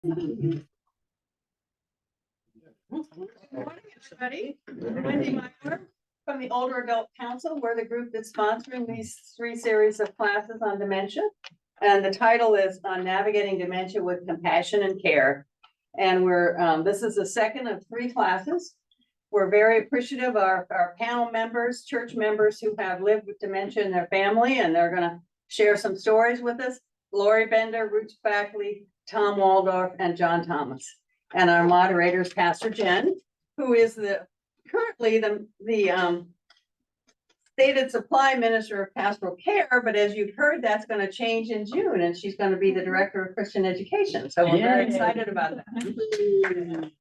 Good morning, everybody. Wendy Meyer from the Older Adult Council. We're the group that's sponsoring these 3 series of classes on dementia. And the title is on Navigating Dementia with Compassion and Care. And this is the second of 3 classes. We're very appreciative of our panel members, church members who have lived with dementia in their family, and they're going to share some stories with us. Lori Bender, Ruth Backley, Tom Waldorf, and John Thomas. And our moderator is Pastor Jen, who is currently the stated supply minister of pastoral care, but as you've heard, that's going to change in June, and she's going to be the director of Christian education. So we're very excited about that.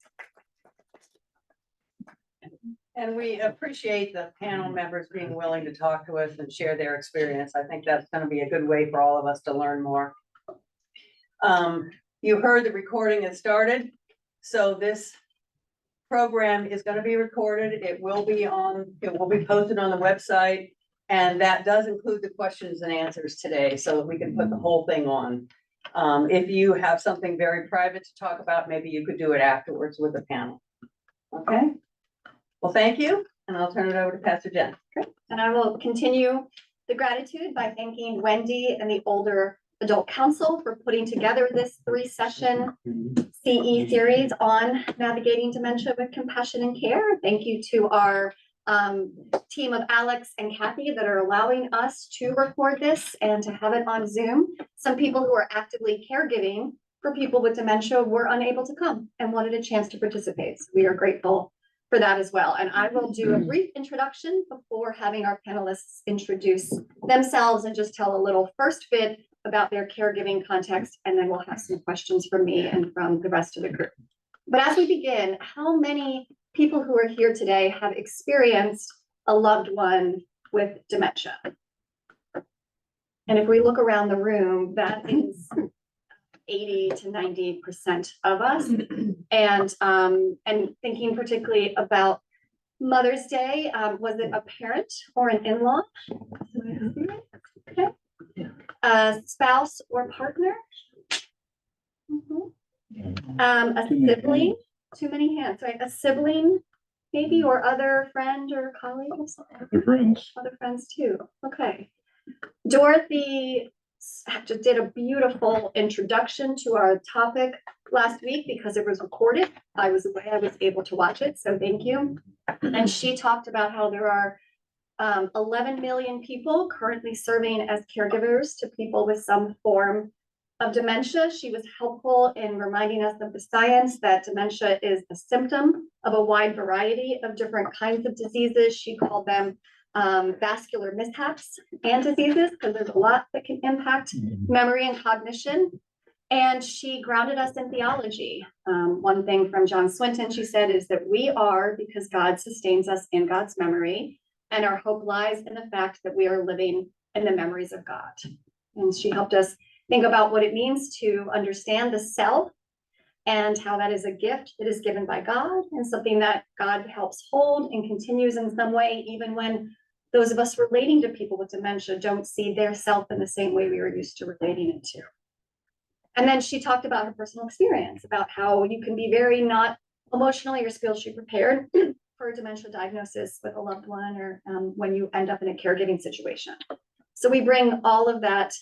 And we appreciate the panel members being willing to talk to us and share their experience. I think that's going to be a good way for all of us to learn more. You heard the recording has started. So this program is going to be recorded. It will be posted on the website. And that does include the questions and answers today, so that we can put the whole thing on. If you have something very private to talk about, maybe you could do it afterwards with the panel. Okay. Well, thank you. And I'll turn it over to Pastor Jen. Okay. And I will continue the gratitude by thanking Wendy and the Older Adult Council for putting together this 3-session CE series on navigating dementia with compassion and care. Thank you to our team of Alex and Kathy that are allowing us to record this and to have it on Zoom. Some people who are actively caregiving for people with dementia were unable to come and wanted a chance to participate. So we are grateful for that as well. And I will do a brief introduction before having our panelists introduce themselves and just tell a little first bit about their caregiving context, and then we'll have some questions from me and from the rest of the group. But as we begin, how many people who are here today have experienced a loved one with dementia? And if we look around the room, that is 80 to 90% of us. And thinking particularly about Mother's Day, was it a parent or an in-law? Okay. A spouse or partner? A sibling? Too many hands, right? A sibling, maybe, or other friend or colleague? Other friends too. Okay. Dorothy just did a beautiful introduction to our topic last week because it was recorded. I was away, I was able to watch it, so thank you. And she talked about how there are 11 million people currently serving as caregivers to people with some form of dementia. She was helpful in reminding us of the science that dementia is a symptom of a wide variety of different kinds of diseases. She called them vascular mishaps and diseases, because there's a lot that can impact memory and cognition. And she grounded us in theology. One thing from John Swinton, she said, is that we are because God sustains us in God's memory, and our hope lies in the fact that we are living in the memories of God. And she helped us think about what it means to understand the self and how that is a gift that is given by God and something that God helps hold and continues in some way, even when those of us relating to people with dementia don't see their self in the same way we were used to relating it to. And then she talked about her personal experience, about how you can be very not emotionally or spiritually prepared for a dementia diagnosis with a loved one, or when you end up in a caregiving situation. So we bring all of that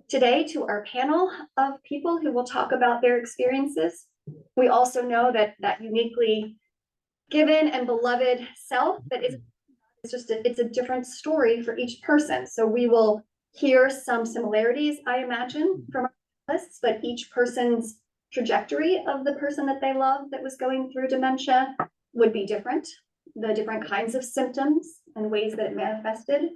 today to our panel of people who will talk about their experiences. We also know that that uniquely given and beloved self that is just it's a different story for each person. So we will hear some similarities, I imagine, from our lists, but each person's trajectory of the person that they love that was going through dementia would be different. The different kinds of symptoms and ways that it manifested,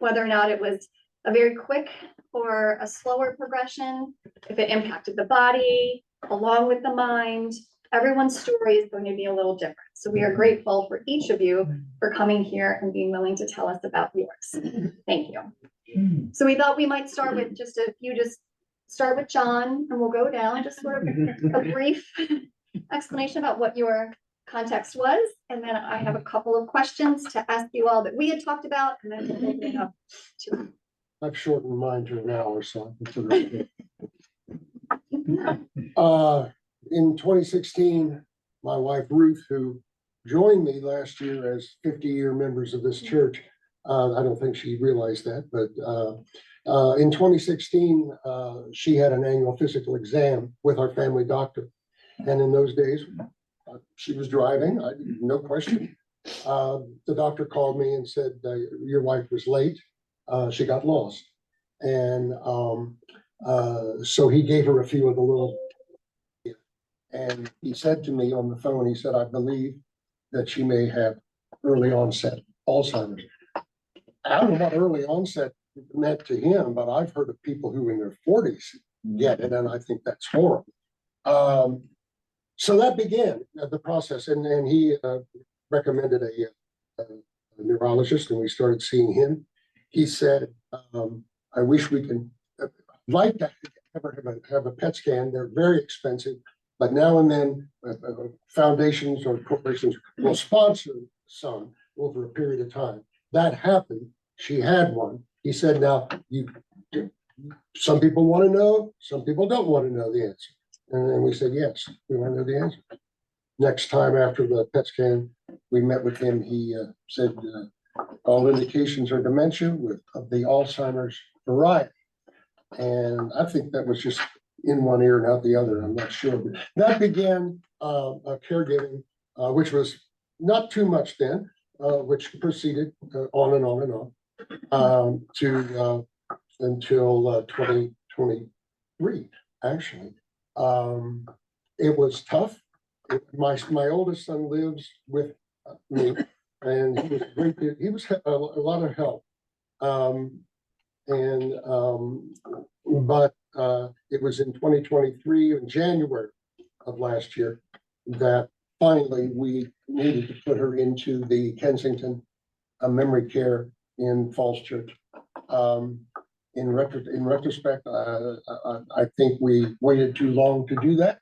whether or not it was a very quick or a slower progression, if it impacted the body along with the mind, everyone's story is going to be a little different. So we are grateful for each of you for coming here and being willing to tell us about yours. Thank you. So we thought we might start with just start with John, and we'll go down, just sort of a brief explanation about what your context was. And then I have a couple of questions to ask you all that we had talked about, and then we'll open it up to. I've shortened mine to an hour, so I consider it. in 2016, my wife Ruth, who joined me last year as 50-year members of this church, I don't think she realized that, but in 2016, she had an annual physical exam with our family doctor. And in those days, she was driving, no question. The doctor called me and said, your wife was late. She got lost. And so he gave her a few of the little, and he said to me on the phone, he said, I believe that she may have early onset Alzheimer's. I don't know what early onset meant to him, but I've heard of people who in their 40s get it, and I think that's horrible. So that began the process, and he recommended a neurologist, and we started seeing him. He said, I wish we can, like to have a PET scan. They're very expensive, but now and then foundations or corporations will sponsor some over a period of time. That happened. She had one. He said, now, some people want to know, some people don't want to know the answer. And then we said, yes, we want to know the answer. Next time after the PET scan, we met with him. He said, all indications are dementia with the Alzheimer's variety. And I think that was just in one ear and out the other. I'm not sure. But that began caregiving, which was not too much then, which proceeded on and on and on to until 2023, actually. It was tough. My oldest son lives with me, and he was great. He was a lot of help. But it was in 2023, in January of last year, that finally we needed to put her into the Kensington memory care in Falls Church. In retrospect, I think we waited too long to do that.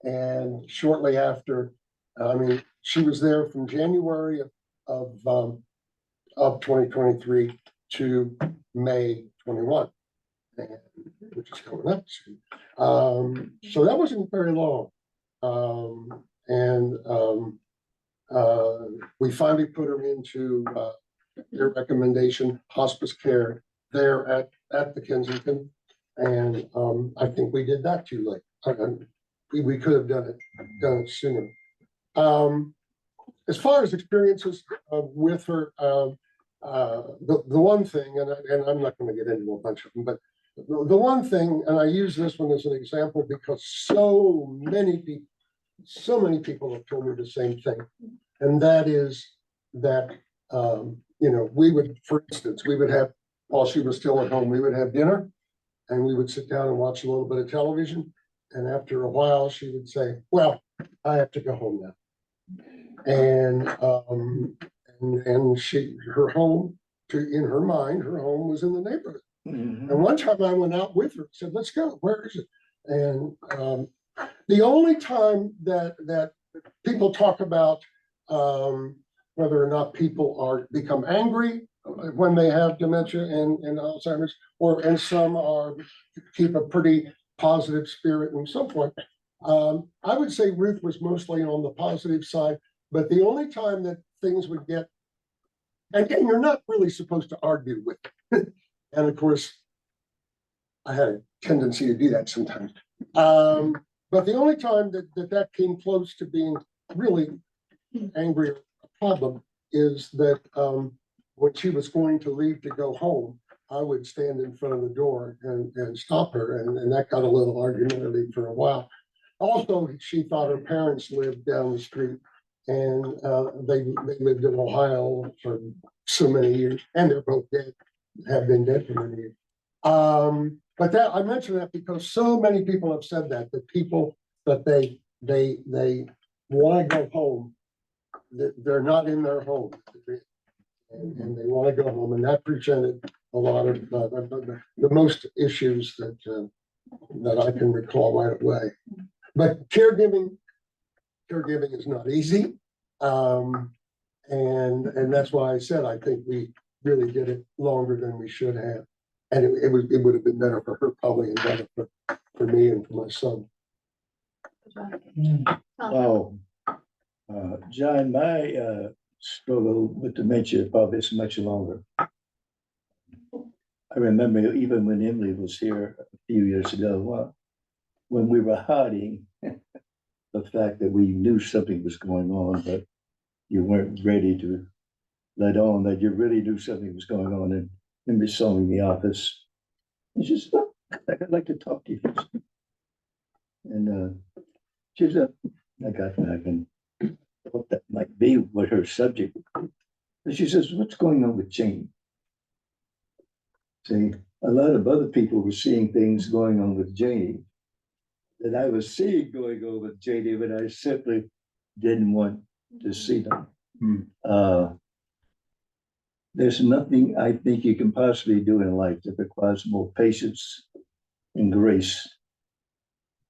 And shortly after, she was there from January of 2023 to May 21, which is coming up soon. So that wasn't very long. We finally put her into their recommendation hospice care there at the Kensington, and I think we did that too late. We could have done it sooner. As far as experiences with her, the one thing, and I'm not going to get into a bunch of them, but the one thing, and I use this one as an example because so many people have told me the same thing, and that is that we would, for instance, while she was still at home, we would have dinner, and we would sit down and watch a little bit of television, and after a while, she would say, "Well, I have to go home now," and her home, in her mind, her home was in the neighborhood. Mm-hmm. And one time I went out with her, said, "Let's go. Where is it?" And the only time that people talk about whether or not people become angry when they have dementia and Alzheimer's, and some keep a pretty positive spirit and so forth. I would say Ruth was mostly on the positive side, but the only time that things would get, and you're not really supposed to argue with it. And of course, I had a tendency to do that sometimes. But the only time that came close to being really angry or a problem is that when she was going to leave to go home, I would stand in front of the door and stop her, and that got a little argumentative for a while. Also, she thought her parents lived down the street, and they lived in Ohio for so many years, and they're both dead, have been dead for many years. But I mention that because so many people have said that people that they want to go home, they're not in their home, and they want to go home, and that presented a lot of the most issues that I can recall right away. But caregiving is not easy, and that's why I said I think we really did it longer than we should have, and it would have been better for her probably, and better for me and for my son. Oh, John, my struggle with dementia probably is much longer. I remember even when Emily was here a few years ago, when we were hiding the fact that we knew something was going on, but you weren't ready to let on that you really knew something was going on. And Emily saw me in the office. And she said, "Look, I'd like to talk to you." And she said, I got back and thought that might be what her subject would be. And she says, "What's going on with Jane?" See, a lot of other people were seeing things going on with Janie that I was seeing going on with Janie, but I simply didn't want to see them. There's nothing I think you can possibly do in life that requires more patience and grace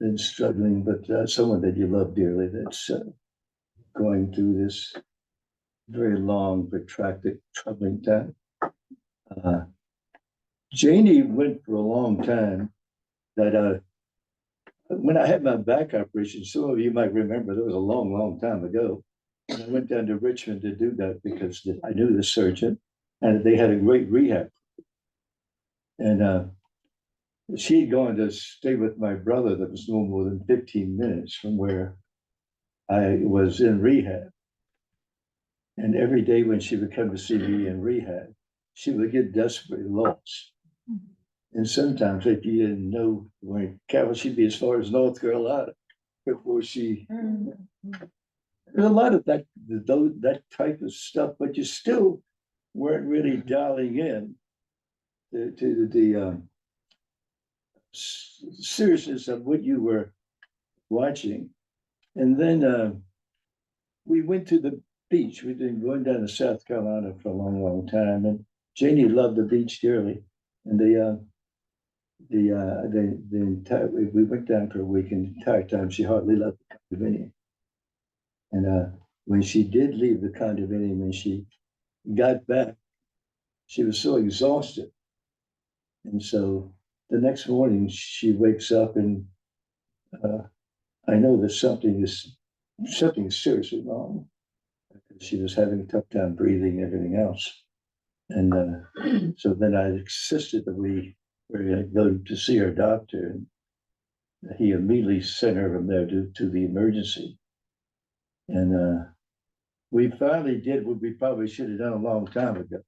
than struggling with someone that you love dearly that's going through this very long, protracted, troubling time. Janie went for a long time that when I had my back operation, some of you might remember that was a long, long time ago. And I went down to Richmond to do that because I knew the surgeon and they had a great rehab. And she had gone to stay with my brother that was no more than 15 minutes from where I was in rehab. And every day when she would come to see me in rehab, she would get desperately lost. And sometimes if you didn't know where Carol, she'd be as far as North Carolina before she. There's a lot of that type of stuff, but you still weren't really dialing in to the seriousness of what you were watching. And then we went to the beach. We'd been going down to South Carolina for a long, long time, and Janie loved the beach dearly. And the entire we went down for a week, and the entire time she hardly left the condominium. And when she did leave the condominium and she got back, she was so exhausted. And so the next morning she wakes up and I know that something is seriously wrong. She was having a tough time breathing and everything else. And so then I insisted that we were going to go to see her doctor. And he immediately sent her from there to the emergency. And we finally did what we probably should have done a long time ago.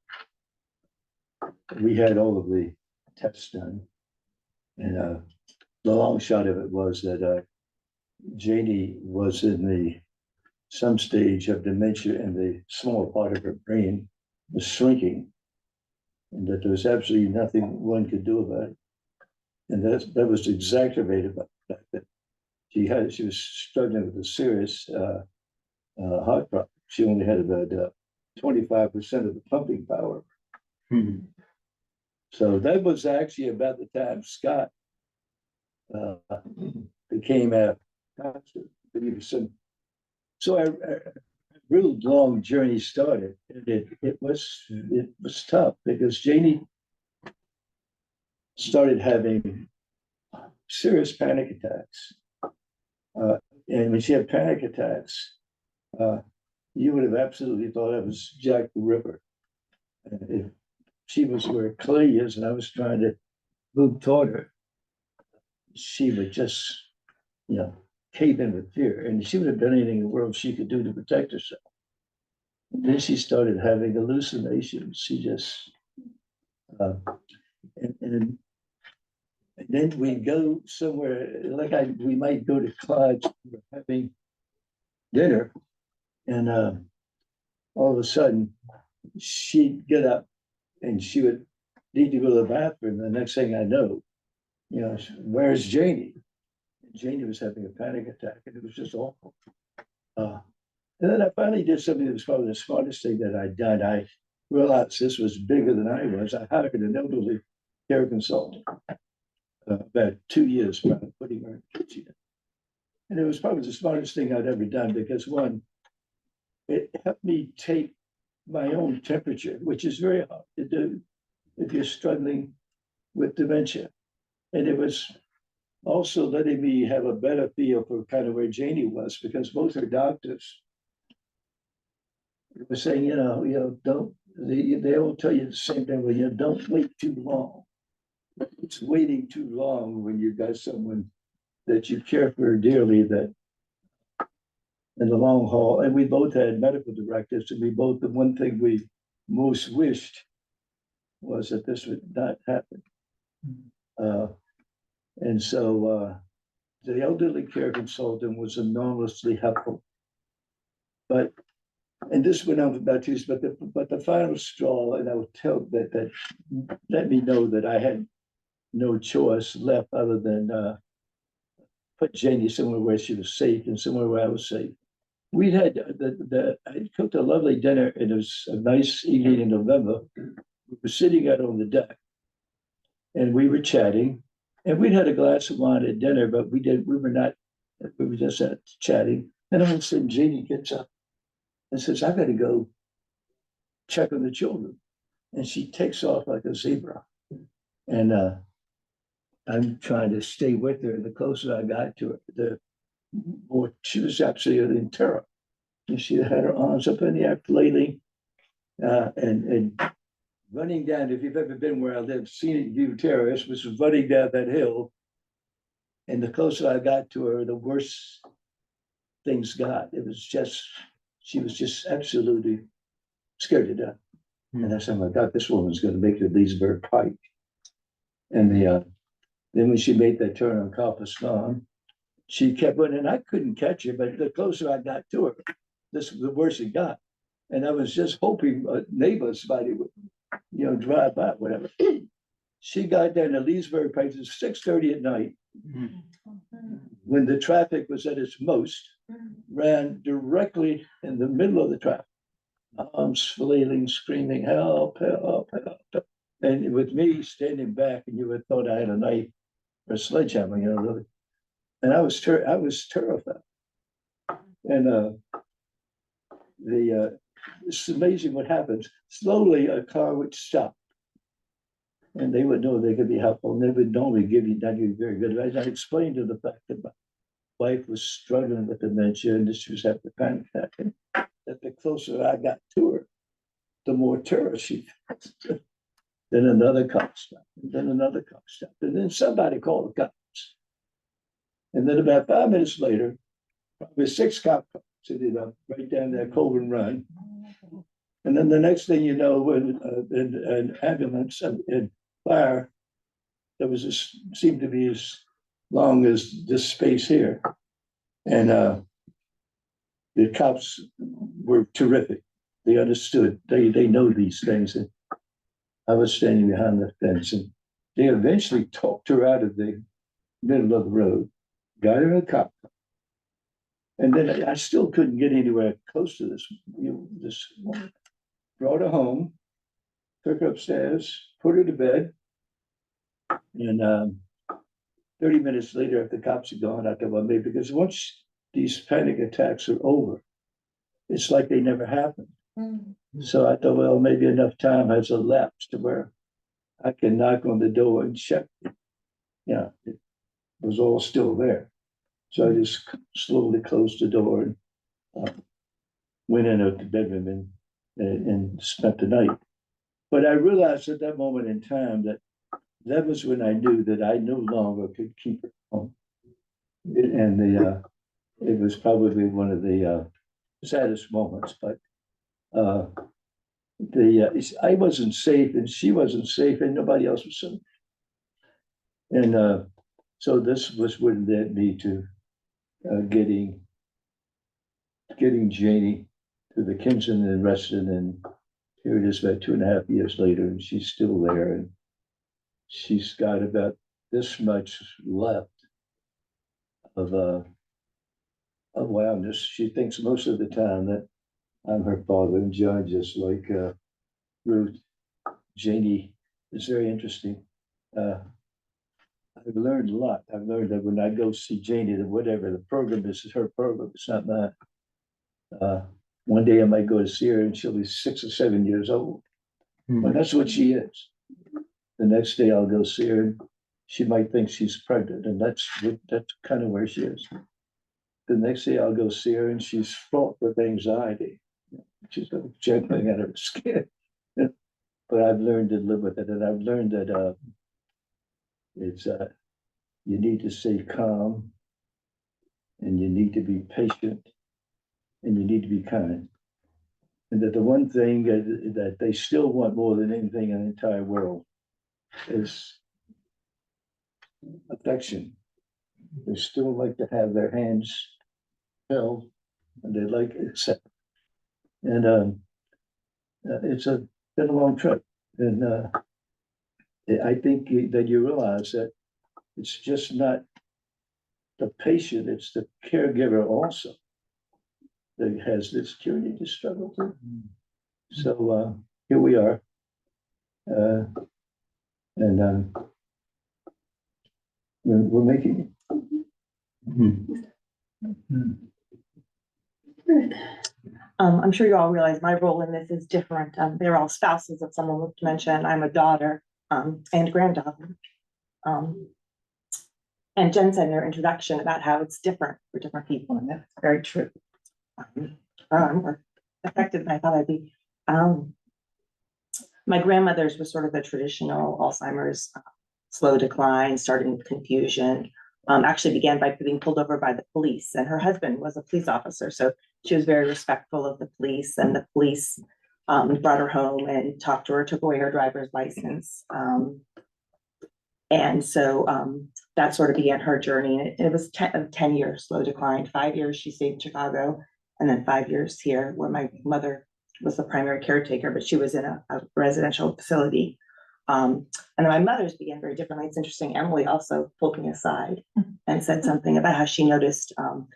We had all of the tests done. And the long shot of it was that Janie was in some stage of dementia, and the small part of her brain was shrinking, and that there was absolutely nothing one could do about it. And that was exacerbated by the fact that she was struggling with a serious heart problem. She only had about 25% of the pumping power. So that was actually about the time Scott became a pastor. So a real long journey started, and it was tough because Janie started having serious panic attacks, and when she had panic attacks, you would have absolutely thought I was Jack the Ripper. If she was where Clay is, and I was trying to move toward her, she would just, cave in with fear, and she would have done anything in the world she could do to protect herself. And then she started having hallucinations. She just, and then we'd go somewhere, we might go to Clyde's, having dinner, and all of a sudden she'd get up and she would need to go to the bathroom. The next thing I know, where's Janie? Janie was having a panic attack, and it was just awful. And then I finally did something that was probably the smartest thing that I'd done. I realized this was bigger than I was. I hired an elderly care consultant about 2 years prior to putting her in the kitchen. And it was probably the smartest thing I'd ever done because, one, it helped me take my own temperature, which is very hard to do if you're struggling with dementia. And it was also letting me have a better feel for kind of where Janie was, because both her doctors were saying, don't, they all tell you the same thing, well, don't wait too long. It's waiting too long when you've got someone that you care for dearly, that in the long haul, and we both had medical directives, and the one thing we most wished was that this would not happen. And so the elderly care consultant was enormously helpful. And this went on for about 2 years, but the final straw, and I would tell that let me know that I had no choice left other than put Janie somewhere where she was safe and somewhere where I was safe. We'd had I cooked a lovely dinner, and it was a nice evening in November. We were sitting out on the deck, and we were chatting, and we'd had a glass of wine at dinner, but we were just chatting. And all of a sudden, Janie gets up and says, "I got to go check on the children," and she takes off like a zebra. And I'm trying to stay with her. The closer I got to her, the more she was absolutely in terror. And she had her arms up in the air, flailing, and running down. If you've ever been where I live, Scenic View Terrace, was running down that hill. And the closer I got to her, the worse things got. She was just absolutely scared to death. And I said, "Oh my God, this woman's going to make it to Leesburg Pike." And then when she made that turn on Copperston, she kept running. I couldn't catch her, but the closer I got to her, the worse it got. And I was just hoping a neighbor, somebody would, drive by, whatever. She got down to Leesburg Pike at 6:30 at night, when the traffic was at its most, ran directly in the middle of the traffic, arms flailing, screaming, "Help, help, help." And with me standing back, and you would have thought I had a knife or a sledgehammer, really. And I was terrified. And it's amazing what happens. Slowly, a car would stop, and they would know they could be helpful, and they would normally not give you very good advice. I explained to the fact that my wife was struggling with dementia, and she was having a panic attack, and that the closer I got to her, the more terror she felt. Then another cop stopped, and then another cop stopped, and then somebody called the cops. And then about 5 minutes later, probably 6 cops ended up right down there, Colburn Run. And then the next thing you know, when an ambulance and fire that seemed to be as long as this space here. And the cops were terrific. They understood. They know these things. And I was standing behind the fence, and they eventually talked her out of the middle of the road, got her in a cop car. And then I still couldn't get anywhere close to this woman. Brought her home, took her upstairs, put her to bed. And 30 minutes later, after the cops had gone, I thought, well, maybe, because once these panic attacks are over, it's like they never happened. So I thought, well, maybe enough time has elapsed to where I can knock on the door and check. It was all still there. So I just slowly closed the door and went into the bedroom and spent the night. But I realized at that moment in time that was when I knew that I no longer could keep her home. And it was probably one of the saddest moments, but I wasn't safe, and she wasn't safe, and nobody else was safe. And so this was what led me to getting Janie to the Kinston and Reston, and here it is about 2.5 years later, and she's still there, and she's got about this much left of wildness. She thinks most of the time that I'm her father, and John, just like Ruth. Janie is very interesting. I've learned a lot. I've learned that when I go see Janie, that whatever the program is her program. It's not mine. One day I might go to see her, and she'll be 6 or 7 years old. But that's what she is. The next day I'll go see her, and she might think she's pregnant, and that's kind of where she is. The next day I'll go see her and she's fraught with anxiety. She's like juggling out of her skin. But I've learned to live with it, and I've learned that you need to stay calm, and you need to be patient, and you need to be kind. And that the one thing that they still want more than anything in the entire world is affection. They still like to have their hands held, and they like accept. And it's been a long trip, and I think that you realize that it's just not the patient; it's the caregiver also that has this journey to struggle through. So here we are, and we're making it. I'm sure you all realize my role in this is different. They're all spouses of someone with dementia, and I'm a daughter and granddaughter. And Jen said in her introduction about how it's different for different people, and that's very true. More affected than I thought I'd be. My grandmother's was sort of the traditional Alzheimer's, slow decline, starting with confusion. Actually began by being pulled over by the police, and her husband was a police officer, so she was very respectful of the police, and the police brought her home and talked to her, took away her driver's license. And so that sort of began her journey, and it was 10 years slow decline. 5 years she stayed in Chicago, and then 5 years here, where my mother was the primary caretaker, but she was in a residential facility. And then my mother's began very differently. It's interesting. Emily also pulled me aside and said something about how she noticed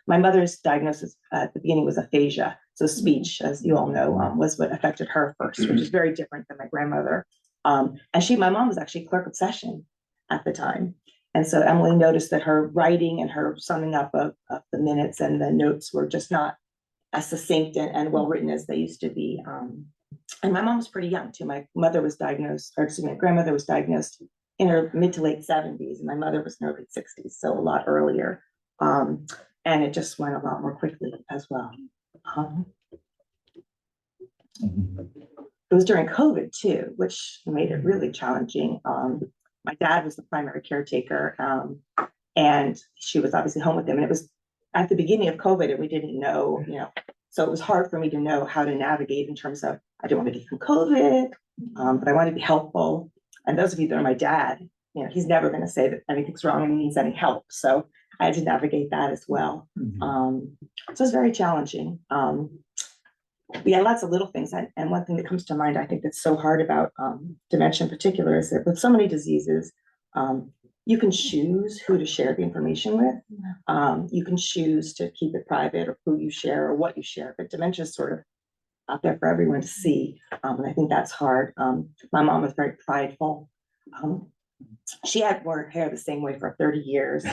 my mother's diagnosis at the beginning was aphasia. So speech, as you all know, was what affected her first, which is very different than my grandmother. And my mom was actually clerk of session at the time. And so Emily noticed that her writing and her summing up of the minutes and the notes were just not as succinct and well written as they used to be. And my mom was pretty young too. My grandmother was diagnosed in her mid to late 70s, and my mother was in her late 60s, so a lot earlier. And it just went a lot more quickly as well. It was during COVID too, which made it really challenging. My dad was the primary caretaker, and she was obviously home with him. And it was at the beginning of COVID, and we didn't know, so it was hard for me to know how to navigate in terms of, I didn't want to get from COVID, but I wanted to be helpful. And those of you that are my dad, he's never going to say that anything's wrong and he needs any help. So I had to navigate that as well. So it's very challenging. We had lots of little things. And one thing that comes to mind, I think that's so hard about dementia in particular, is that with so many diseases, you can choose who to share the information with. You can choose to keep it private, or who you share or what you share, but dementia is sort of out there for everyone to see. And I think that's hard. My mom was very prideful. She had wore her hair the same way for 30 years,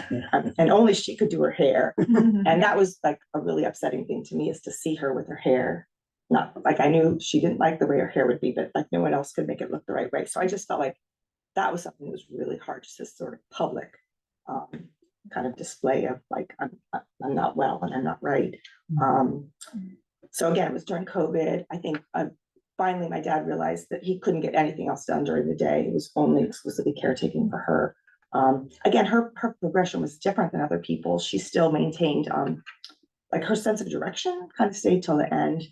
and only she could do her hair. And that was like a really upsetting thing to me, is to see her with her hair. Not like, I knew she didn't like the way her hair would be, but like no one else could make it look the right way. So I just felt like that was something that was really hard, just this sort of public kind of display of like, I'm not well and I'm not right. So again, it was during COVID. I think finally my dad realized that he couldn't get anything else done during the day. It was only exclusively caretaking for her. Again, her progression was different than other people. She still maintained like her sense of direction kind of stayed till the end.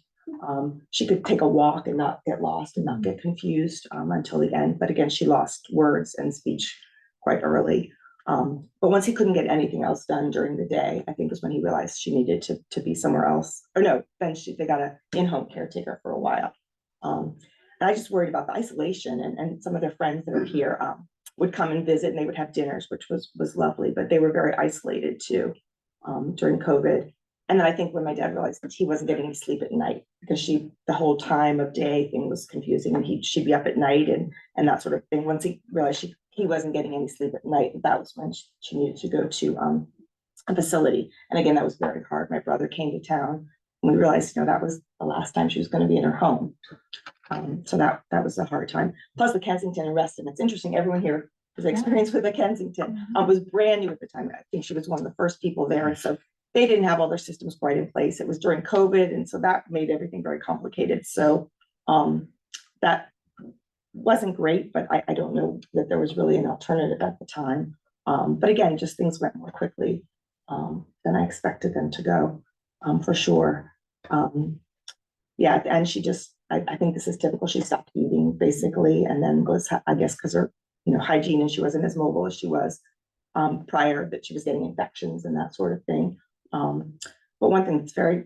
She could take a walk and not get lost and not get confused until the end. But again, she lost words and speech quite early. But once he couldn't get anything else done during the day, I think was when he realized she needed to be somewhere else. Or no, then they got an in-home caretaker for a while. And I just worried about the isolation, and some of their friends that are here would come and visit, and they would have dinners, which was lovely, but they were very isolated too during COVID. And then I think when my dad realized that he wasn't getting any sleep at night, because the whole time of day thing was confusing, and she'd be up at night and that sort of thing. Once he realized he wasn't getting any sleep at night, that was when she needed to go to a facility. And again, that was very hard. My brother came to town, and we realized, that was the last time she was going to be in her home. So that was a hard time. Plus the Kensington arrest, and it's interesting, everyone here his experience with the Kensington, was brand new at the time. I think she was one of the first people there. And so they didn't have all their systems quite in place. It was during COVID. And so that made everything very complicated. So that wasn't great, but I don't know that there was really an alternative at the time. But again, just things went more quickly than I expected them to go, for sure. Yeah, and she just, I think this is typical. She stopped eating basically, and then was, I guess, because her, hygiene, and she wasn't as mobile as she was prior, that she was getting infections and that sort of thing. But one thing that's very,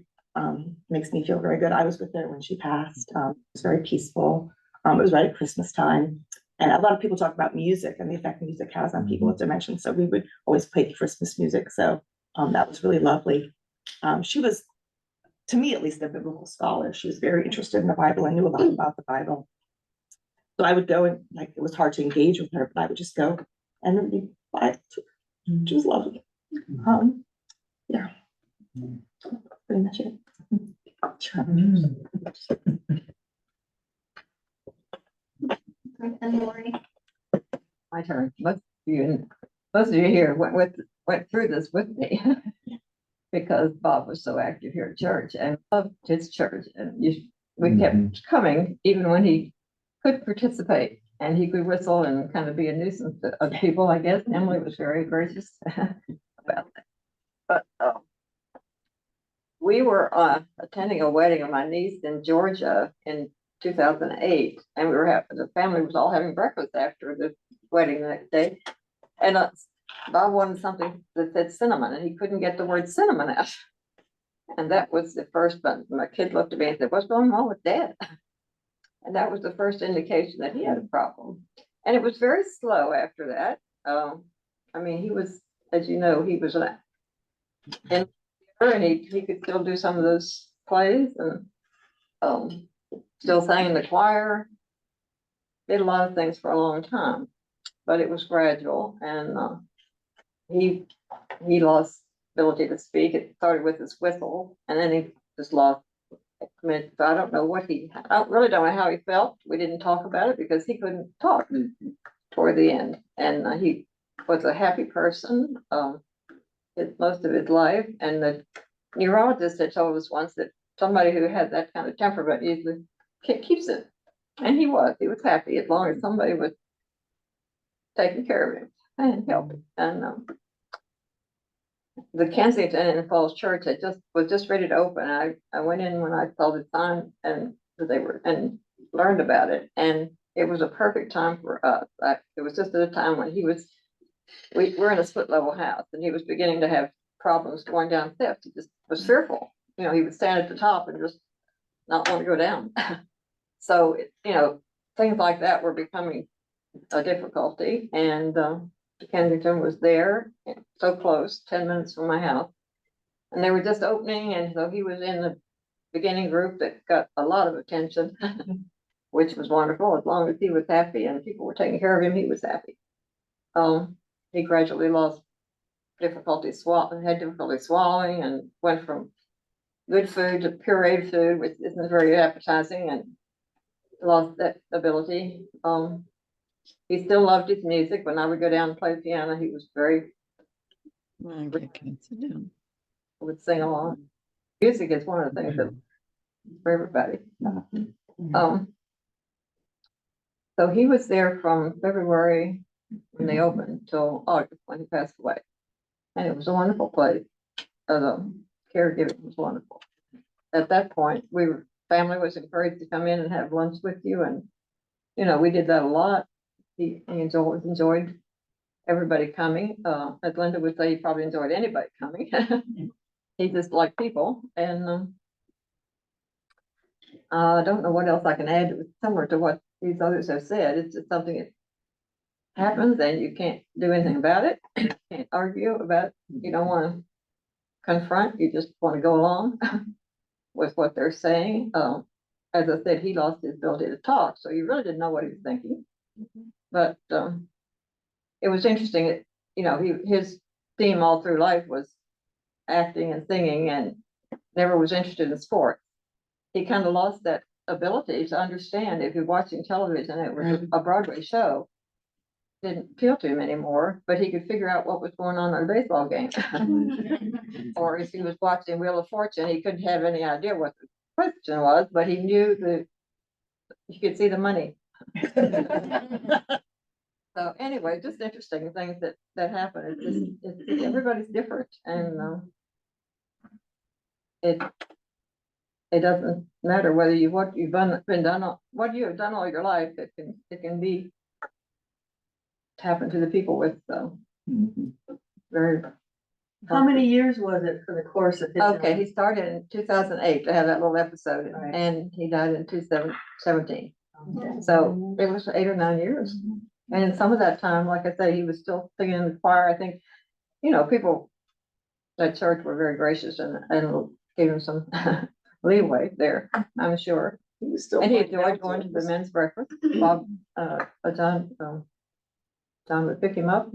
makes me feel very good. I was with her when she passed. It was very peaceful. It was right at Christmas time. And a lot of people talk about music and the effect music has on people with dementia. So we would always play Christmas music. So that was really lovely. She was, to me at least, a biblical scholar. She was very interested in the Bible and knew a lot about the Bible. So I would go, and like, it was hard to engage with her, but I would just go and read the Bible. She was lovely. Yeah. Pretty much it. And Lori. My turn. Most of you here went through this with me because Bob was so active here at church and loved his church, and we kept coming even when he could participate, and he could whistle and kind of be a nuisance to other people. I guess Emily was very gracious about that. But we were attending a wedding of my niece in Georgia in 2008, and the family was all having breakfast after the wedding the next day, and Bob wanted something that said cinnamon, and he couldn't get the word cinnamon out, and that was the first. But my kid looked at me and said, "What's going on with Dad?" And that was the first indication that he had a problem, and it was very slow after that. I mean, he was, as you know, he was and he could still do some of those plays, and still sang in the choir, did a lot of things for a long time, but it was gradual, and he lost ability to speak. It started with his whistle, and then he just lost. So I don't know I really don't know how he felt. We didn't talk about it because he couldn't talk toward the end, and he was a happy person most of his life. And the neurologist had told us once that somebody who had that kind of temperament usually keeps it, and he was happy as long as somebody was taking care of him and helping. And the Kensington in Falls Church was just ready to open. I went in when I saw the sign and learned about it, and it was a perfect time for us. It was just at a time when we were in a split level house, and he was beginning to have problems going down steps. He just was fearful. He would stand at the top and just not want to go down. So, things like that were becoming a difficulty, and Kensington was there, so close, 10 minutes from my house, and they were just opening, and so he was in the beginning group that got a lot of attention, which was wonderful. As long as he was happy and people were taking care of him, he was happy. He gradually lost difficulty swallowing, and went from good food to pureed food, which isn't very appetizing, and lost that ability. He still loved his music. When I would go down and play piano, he was very would sing along. Music is one of the things that for everybody. So he was there from February when they opened till August when he passed away, and it was a wonderful place. The caregiving was wonderful. At that point, family was encouraged to come in and have lunch with you, and we did that a lot. He enjoyed everybody coming. As Linda would say, he probably enjoyed anybody coming. He just liked people, and I don't know what else I can add. Similar to what these others have said, it's just something that happens, and you can't do anything about it. You can't argue about it. You don't want to confront. You just want to go along with what they're saying. As I said, he lost his ability to talk, so you really didn't know what he was thinking. But it was interesting. His theme all through life was acting and singing, and never was interested in sport. He kind of lost that ability to understand. If you're watching television, it was a Broadway show, didn't appeal to him anymore, but he could figure out what was going on in a baseball game. Or if he was watching Wheel of Fortune, he couldn't have any idea what the question was, but he knew that he could see the money. So anyway, just interesting things that happen. It's just, everybody's different, and it doesn't matter whether what you have done all your life. It can be happen to the people with very. How many years was it for the course of his? Okay, he started in 2008 to have that little episode, Right. and he died in 2017. So it was 8 or 9 years. And in some of that time, like I say, he was still singing in the choir. I think, people at church were very gracious and gave him some leeway there, I'm sure. He was still. And he pointing enjoyed out going to the us. men's breakfast. Bob, John would pick him up,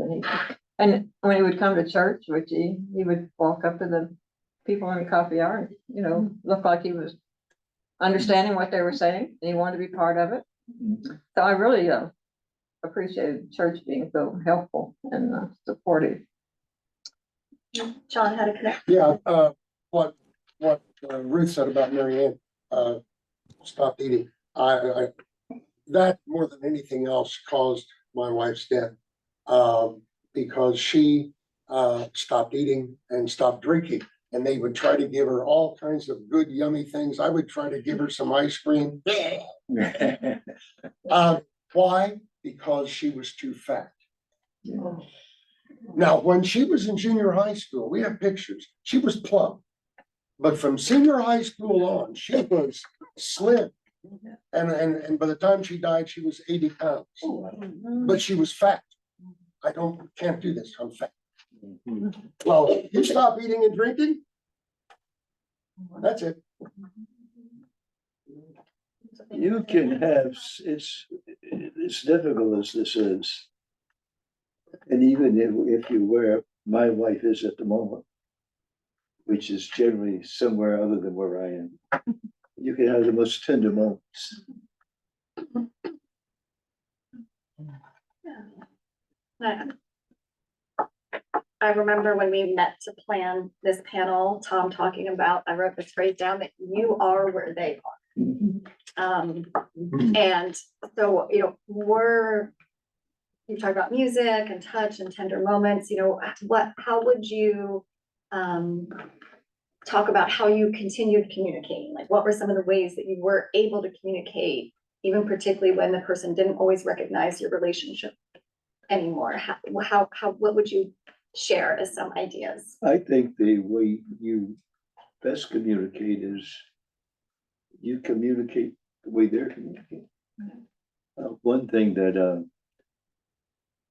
and when he would come to church, which he would walk up to the people in the coffee hour and, look like he was understanding what they were saying, and he wanted to be part of it. So I really appreciated church being so helpful and supportive. John had a connect. Yeah, what Ruth said about Mary Ann, stopped eating. That more than anything else caused my wife's death, because she stopped eating and stopped drinking. And they would try to give her all kinds of good, yummy things. I would try to give her some ice cream. Why? Because she was too fat. Now, when she was in junior high school, we have pictures. She was plump. But from senior high school on, she was slim. And by the time she died, she was 80 pounds. But she was fat. Can't do this. I'm fat. Well, you stop eating and drinking. That's it. You can have, it's difficult as this is. And even if you where my wife is at the moment, which is generally somewhere other than where I am, you can have the most tender moments. I remember when we met to plan this panel, Tom talking about, I wrote this phrase down, that you are where they are. And so, you talk about music and touch and tender moments, how would you talk about how you continued communicating? Like, what were some of the ways that you were able to communicate, even particularly when the person didn't always recognize your relationship anymore? What would you share as some ideas? I think the way you best communicate is you communicate the way they're communicating. One thing that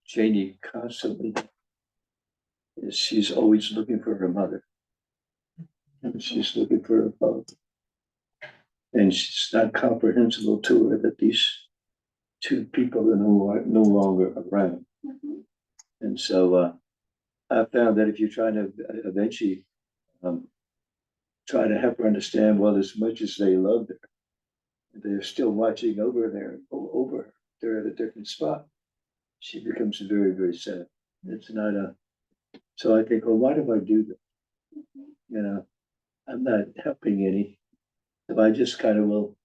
Janie constantly is she's always looking for her mother. And she's looking for her father. And it's not comprehensible to her that these two people are no longer around. And so I found that if you're trying to eventually try to help her understand, well, as much as they loved her, they're still watching over there, over they're at a different spot. She becomes very, very sad. It's not so I think, well, why do I do that? I'm not helping any. So I just kind of will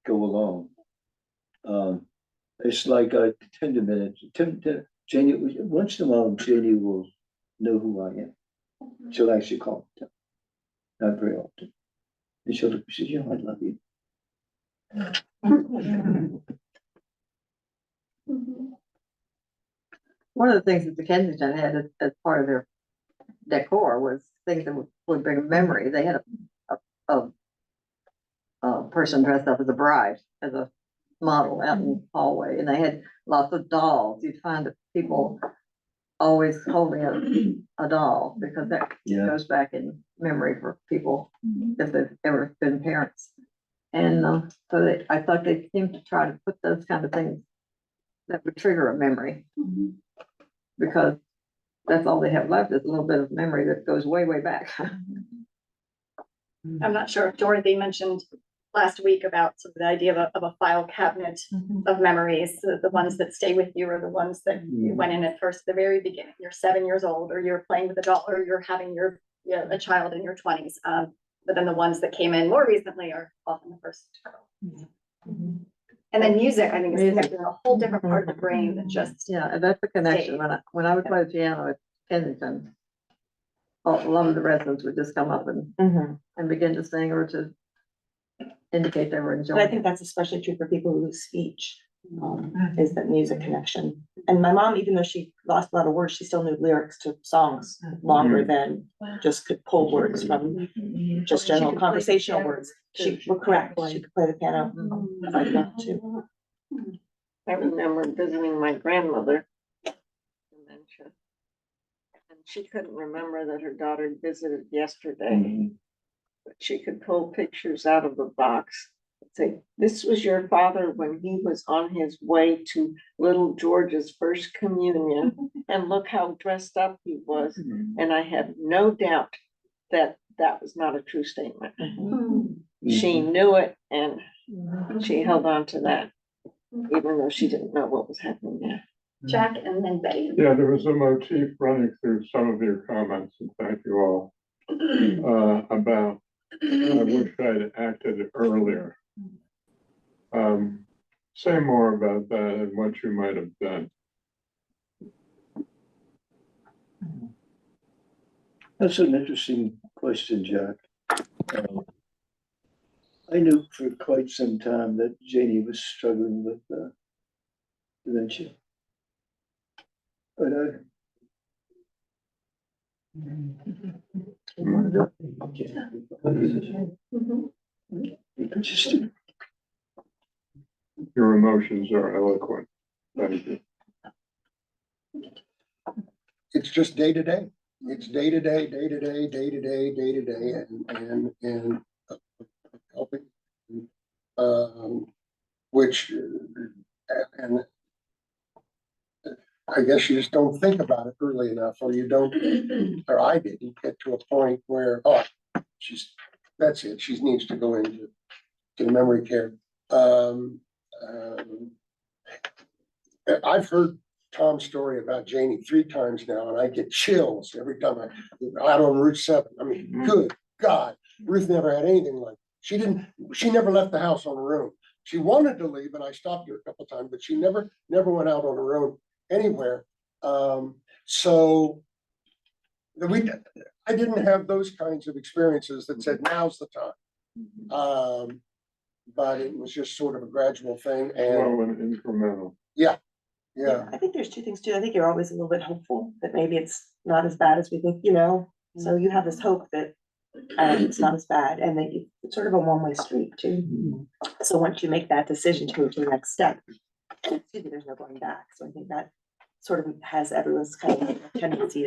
go along. It's like 10 minutes. Janie, once in a while, Janie will know who I am. She'll actually call me. Not very often. And she'll look, she says, I love you. One of the things that the Kensington had as part of their decor was things that would bring memory. They had a person dressed up as a bride, as a model out in the hallway, and they had lots of dolls. You'd find that people always holding a doll, because that goes back in memory for people if they've ever been parents. And so I thought they seemed to try to put those kind of things that would trigger a memory, because that's all they have left is a little bit of memory that goes way, way back. I'm not sure if Dorothy mentioned last week about sort of the idea of a file cabinet of memories, the ones that stay with you are the ones that you went in at first, at the very beginning. You're 7 years old, or you're playing with a doll, or you're having a child in your 20s. But then the ones that came in more recently are often the first. And then music, I think, is connected in a whole different part of the brain than just. Yeah, and that's the connection. When I would play the piano at Kensington, a lot of the residents would just come up and begin to sing or to indicate they were But I enjoying think it. that's especially true for people who lose speech, is that music connection. And my mom, even though she lost a lot of words, she still knew lyrics to songs longer than just could pull words from just general conversational words. She, were correct, she could play the piano quite well too. I remember visiting my grandmother, dementia, and she couldn't remember that her daughter visited yesterday. But she could pull pictures out of the box and say, this was your father when he was on his way to little George's first communion, and look how dressed up he was. And I have no doubt that that was not a true statement. She knew it, and she held on to that, even though she didn't know what was happening there. Jack and then Betty. Yeah, there was a motif running through some of your comments, and thank you all, about I wish I'd acted earlier. Say more about that and what you might have done. That's an interesting question, Jack. I knew for quite some time that Janie was struggling with dementia. But interesting. Your emotions are eloquent. Thank you. It's just day to day. It's day to day, day to day, day to day, day to day, and helping, which, and I guess you just don't think about it early enough, or you don't, or I didn't get to a point where, oh, that's it. She needs to go into memory care. I've heard Tom's story about Janie 3 times now, and I get chills every time I out on Route 7. I mean, good God, Ruth never had anything like that. She never left the house on her own. She wanted to leave, and I stopped her a couple of times, but she never went out on her own anywhere. So I didn't have those kinds of experiences that said now's the time. But it was just sort of a gradual thing, Slow and and incremental. yeah. I think there's 2 things too. I think you're always a little bit hopeful that maybe it's not as bad as we think, so you have this hope that it's not as bad, and that it's sort of a one-way street too. So once you make that decision to move to the next step, there's no going back. So I think that sort of has everyone's kind of tendency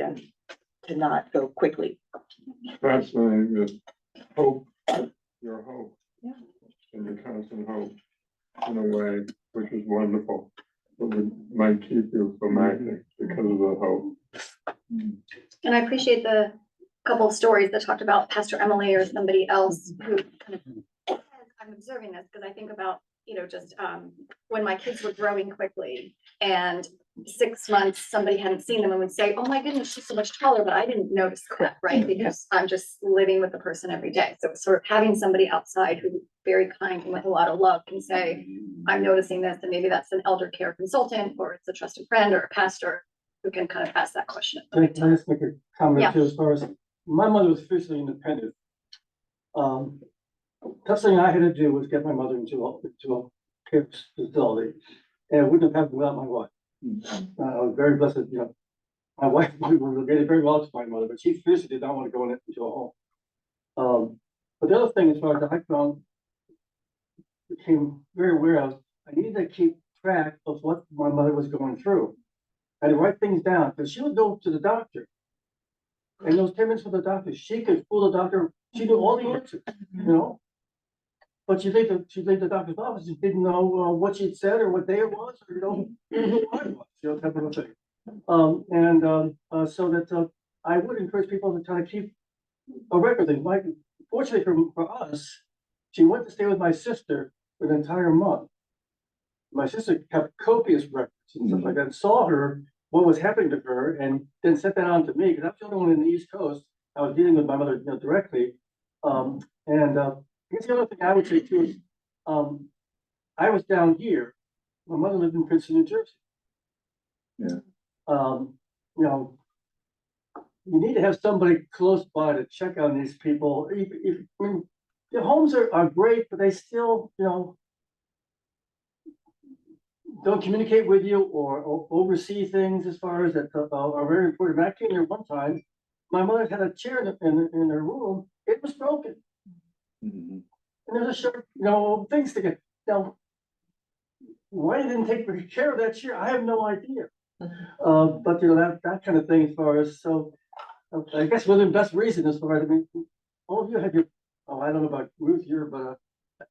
to not go quickly. Fascinating that hope, your hope, and your constant hope in a way which is wonderful. It might keep you from acting because of the hope. And I appreciate the couple of stories that talked about Pastor Emily or somebody else who kind of, I'm observing this because I think about, just when my kids were growing quickly, and 6 months, somebody hadn't seen them and would say, oh my goodness, she's so much taller, but I didn't notice that, right? Because I'm just living with the person every day. So sort of having somebody outside who's very kind and with a lot of love can say, I'm noticing this, and maybe that's an elder care consultant, or it's a trusted friend or a pastor who can kind of ask that question. Can I just make a comment Yeah. too, as far as, my mother was fiercely independent. Tough thing I had to do was get my mother into a care facility, and it wouldn't have happened without my wife. I was very blessed, my wife, we were related very well to my mother, but she fiercely did not want to go into a home. But the other thing, as far as I found, became very aware of, I needed to keep track of what my mother was going through. I had to write things down, because she would go to the doctor. And those 10 minutes with the doctor, she could fool the doctor. She knew all the answers, But she'd leave the doctor's office and didn't know what she'd said or what day it was, or even who I was, type of a thing. So that I would encourage people to try to keep a record. Like, fortunately for us, She went to stay with my sister for an entire month. My sister kept copious records and stuff like that, and saw her, what was happening to her, and then sent that on to me, because I was the only one in the East Coast. I was dealing with my mother, directly. I guess the other thing I would say too is, I was down here. My mother lived in Princeton, New Jersey. Yeah. You know, you need to have somebody close by to check on these people. I mean, the homes are great, but they still, don't communicate with you or oversee things as far as that are very important. When I came here one time, my mother had a chair in her room. It was broken. Mhm. And there's a sharp, things to get, why they didn't take care of that chair, I have no idea. But that kind of thing as far as, so I guess one of the best reasons as far as, I mean, all of you had I don't know about Ruth here, but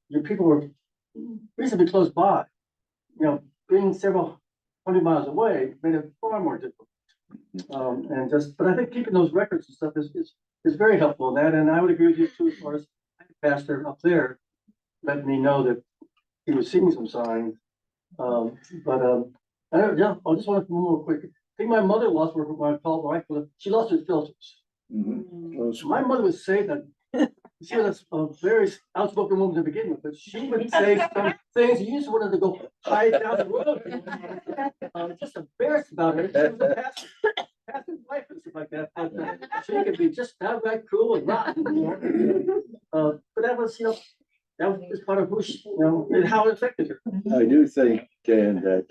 your people were reasonably close by. Being several hundred miles away made it far more difficult. But I think keeping those records and stuff is very helpful in that, and I would agree with you too, as far as Pastor up there let me know that he was seeing some signs. I just want to more quick. I think my mother lost what I call she lost her filters. Mhm. My mother would say that she was a very outspoken woman to begin with, but she would say some things you just wanted to go hide down the road. Just embarrassed about her. She was a pastor's wife and stuff like that. But she could be just downright cruel and rotten. But that was, that was just part of who she, and how it affected her. I do think, Dan, that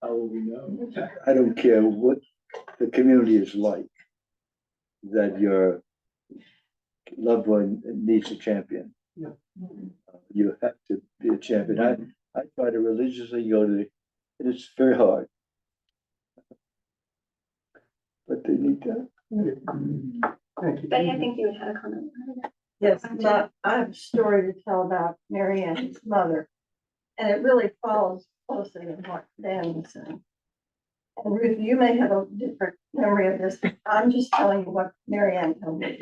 I don't care what the community is like, that your loved one needs a champion. Yeah. You have to be a champion. I try to religiously go to and it's very hard. But they need that. Thank you. Betty, I think you had a comment. Yes, I have a story to tell about Mary Ann's mother. And it really follows closely in what Dan was saying. And Ruth, you may have a different memory of this, but I'm just telling you what Mary Ann told me.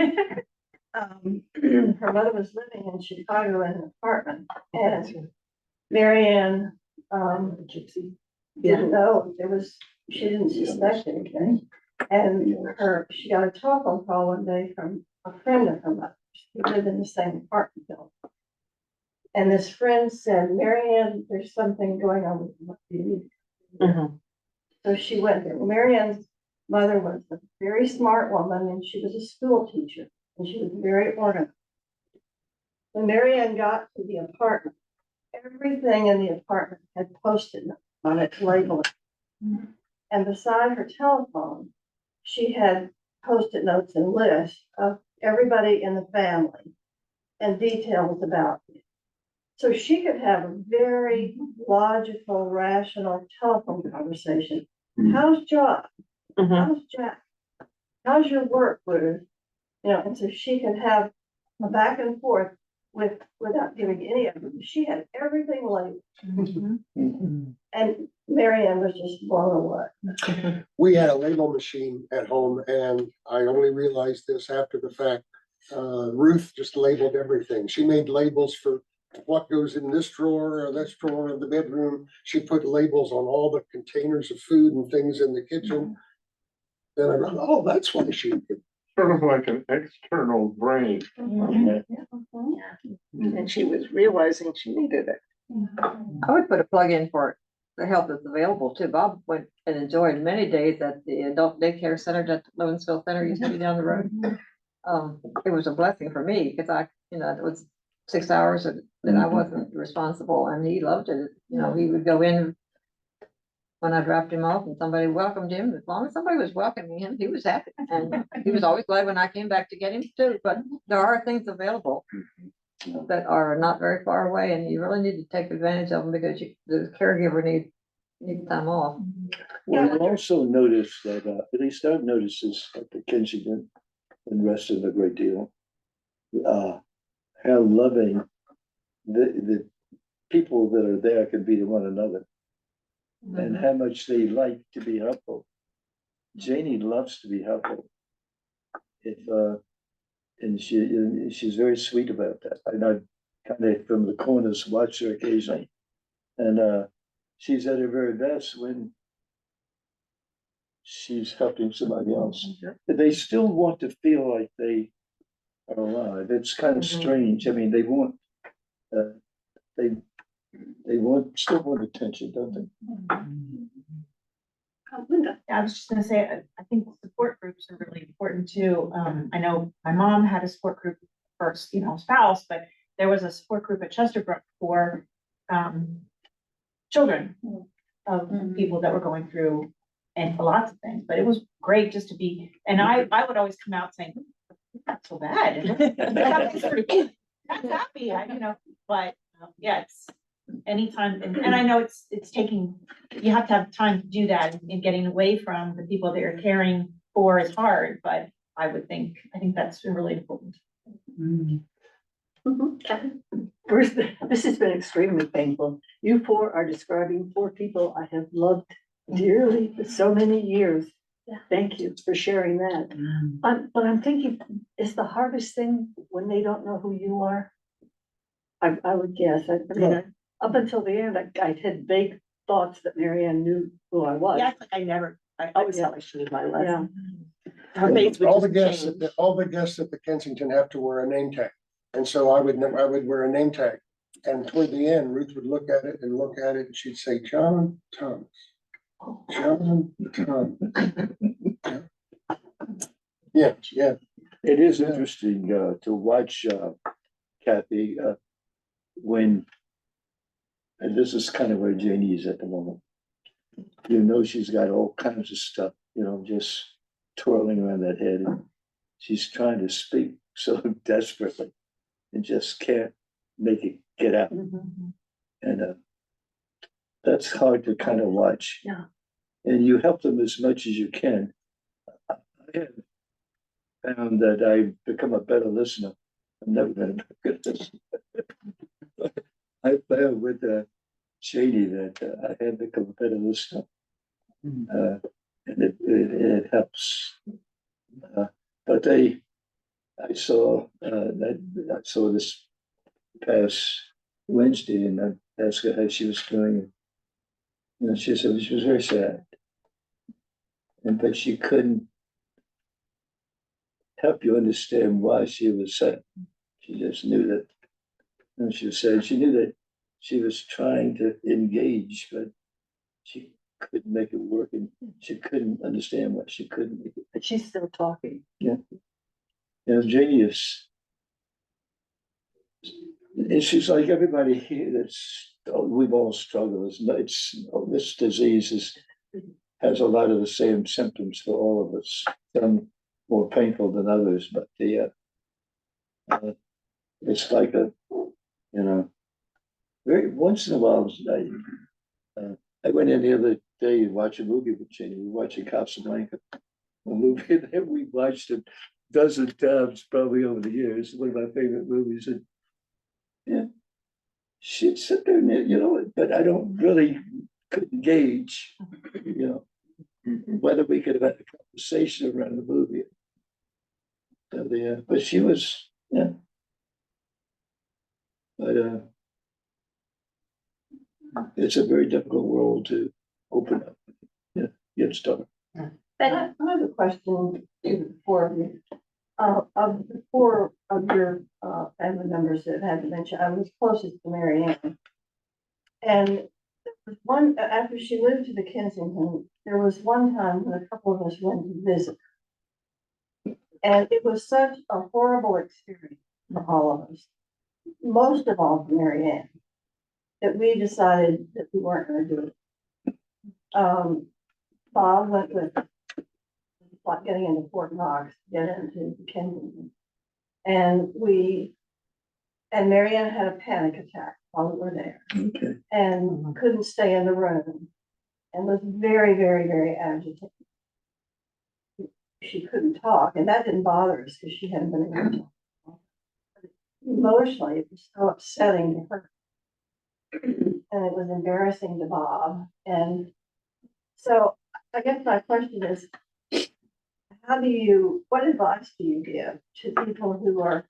Her mother was living in Chicago in an apartment, and Mary Ann didn't know she didn't suspect anything. And she got a telephone call one day from a friend of her mother's who lived in the same apartment building. And this friend said, Mary Ann, there's something going on with what you need. So she went there. Mary Ann's mother was a very smart woman, and she was a school teacher, and she was very organized. When Mary Ann got to the apartment, everything in the apartment had Post-it notes on it to label it. And beside her telephone, she had Post-it notes and lists of everybody in the family and details about it. So she could have a very logical, rational telephone conversation. How's John? How's Jack? How's your work, Ruth? And so she could have a back and forth without giving any of them. She had everything labeled. And Mary Ann was just blown away. We had a label machine at home, and I only realized this after the fact. Ruth just labeled everything. She made labels for what goes in this drawer or this drawer of the bedroom. She put labels on all the containers of food and things in the kitchen. Then I go, oh, that's why she did. Sort of like an external brain. And she was realizing she needed it. I would put a plug in for the help that's available too. Bob went and enjoyed many days at the adult daycare center at the Lowenville Center, used to be down the road. It was a blessing for me because it was 6 hours that I wasn't responsible, and he loved it. He would go in when I dropped him off and somebody welcomed him. As long as somebody was welcoming him, he was happy. And he was always glad when I came back to get him too. But there are things available that are not very far away, and you really need to take advantage of them because the caregiver needs time off. Well, I also noticed that, at least I've noticed this at the Kensington and Reston a great deal, how loving the people that are there can be to one another, and how much they like to be helpful. Janie loves to be helpful. If And she's very sweet about that. And I kind of from the corners watch her occasionally. And she's at her very best when she's helping somebody else. But they still want to feel like they are alive. It's kind of strange. I mean, they want they still want attention, don't they? Linda. I was just gonna say, I think support groups are really important too. I know my mom had a support group first, spouse, but there was a support group at Chesterbrook for children of people that were going through and lots of things, but it was great just to be, and I would always come out saying, not so bad. That's happy, but yeah, it's anytime, and I know it's taking, you have to have time to do that, and getting away from the people that you're caring for is hard, but I think that's really important. Kevin? First, this has been extremely painful. You four are describing four people I have loved dearly for so many years. Thank you for sharing that. But I'm thinking, is the hardest thing when they don't know who you are? I would guess. I mean, up until the end, I had vague thoughts that Marianne knew who I was. Yeah, I always felt like she knew my lesson. Yeah. Her face would All the just guests, change. all the guests at the Kensington have to wear a name tag. And so I would wear a name tag. And toward the end, Ruth would look at it, and she'd say, John Thomas. John Thomas. Yeah. It is interesting to watch Kathy when, and this is kind of where Janie is at the moment. She's got all kinds of stuff, just twirling around that head. And she's trying to speak so desperately and just can't make it get out. And that's hard to kind of watch. Yeah. And you help them as much as you can. I have found that I've become a better listener. I've never been a good listener. I found with Shady that I have become a better listener. And it helps. But I saw this past Wednesday, and I asked her how she was doing. And she said she was very sad, but she couldn't help you understand why she was sad. She just knew that, and she said she knew that she was trying to engage, but she couldn't make it work, and she couldn't understand why she couldn't make it. But she's still talking. Yeah. Janie is, and she's like everybody here we've all struggled. This disease has a lot of the same symptoms for all of us. Some more painful than others, but it's like very once in a while. I went in the other day and watched a movie with Jenny. We were watching Casablanca, a movie that we watched a dozen times probably over the years. One of my favorite movies, and she'd sit there and but I don't really couldn't gauge, whether we could have had a conversation around the movie. So but she was, but it's a very difficult world to open up, get started. I have a question to the four of you. Of the four of your family members that had dementia, I was closest to Marianne. And there was one, after she moved to the Kensington, there was one time when a couple of us went to visit. And it was such a horrible experience for all of us, most of all for Marianne, that we decided that we weren't going to do it. Bob went with like getting into Fort Knox, get into Kensington. And Marianne had a panic attack while we were there. Okay. And couldn't stay in the room and was very, very, very agitated. She couldn't talk, and that didn't bother us because she hadn't been able to talk. Emotionally, it was so upsetting to her. And it was embarrassing to Bob. And so I guess my question is, how do you, what advice do you give to people who are